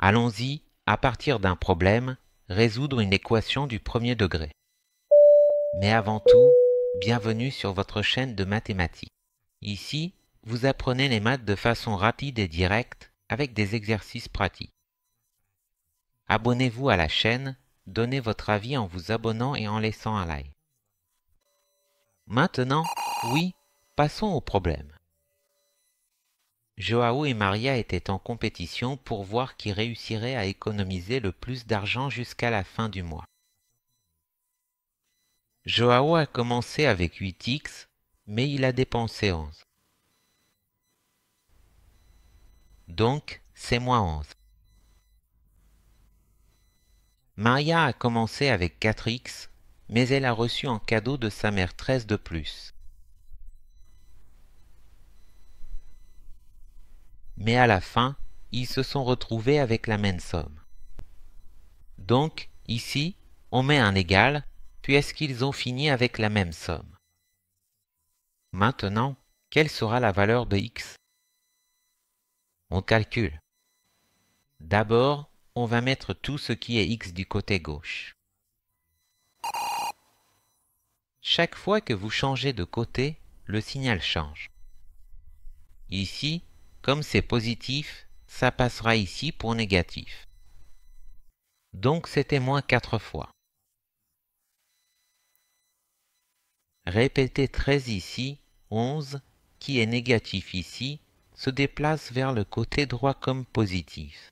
Allons-y, à partir d'un problème, résoudre une équation du premier degré. Mais avant tout, bienvenue sur votre chaîne de mathématiques. Ici, vous apprenez les maths de façon rapide et directe avec des exercices pratiques. Abonnez-vous à la chaîne, donnez votre avis en vous abonnant et en laissant un like. Maintenant, oui, passons au problème. Joao et Maria étaient en compétition pour voir qui réussirait à économiser le plus d'argent jusqu'à la fin du mois. Joao a commencé avec 8x, mais il a dépensé 11. Donc, c'est moins 11. Maria a commencé avec 4x, mais elle a reçu en cadeau de sa mère 13 de plus. Mais à la fin, ils se sont retrouvés avec la même somme. Donc, ici, on met un égal, puisqu'ils ont fini avec la même somme. Maintenant, quelle sera la valeur de x? On calcule. D'abord, on va mettre tout ce qui est x du côté gauche. Chaque fois que vous changez de côté, le signal change. Ici, comme c'est positif, ça passera ici pour négatif. Donc c'était moins 4 fois. Répétez 13 ici, 11, qui est négatif ici, se déplace vers le côté droit comme positif.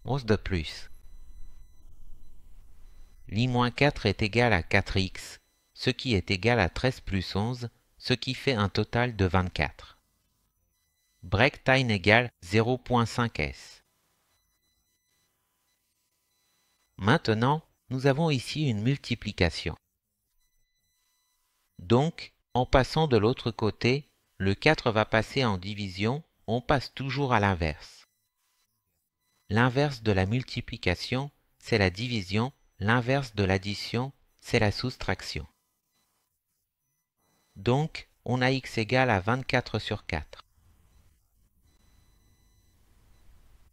11 de plus. L'i-4 est égal à 4x, ce qui est égal à 13 plus 11, ce qui fait un total de 24. Break time égale 0.5s. Maintenant, nous avons ici une multiplication. Donc, en passant de l'autre côté, le 4 va passer en division, on passe toujours à l'inverse. L'inverse de la multiplication, c'est la division, l'inverse de l'addition, c'est la soustraction. Donc, on a x égale à 24 sur 4.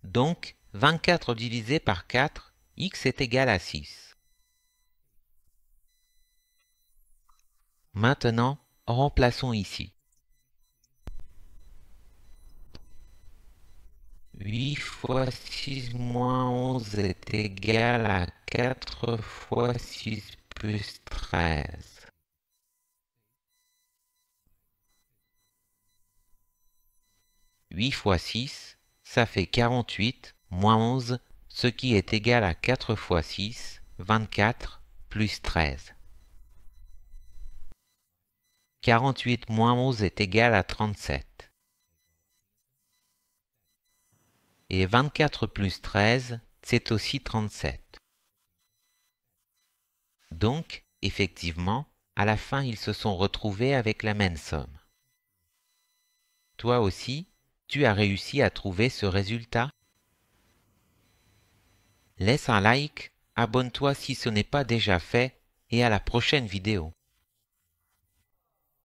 Donc, 24 divisé par 4, x est égal à 6. Maintenant, remplaçons ici. 8 fois 6 moins 11 est égal à 4 fois 6 plus 13. Huit fois 6, ça fait 48 moins 11, ce qui est égal à 4 fois 6, 24, plus 13. 48 moins 11 est égal à 37. Et 24 plus 13, c'est aussi 37. Donc, effectivement, à la fin, ils se sont retrouvés avec la même somme. Toi aussi, tu as réussi à trouver ce résultat? Laisse un like, abonne-toi si ce n'est pas déjà fait, et à la prochaine vidéo.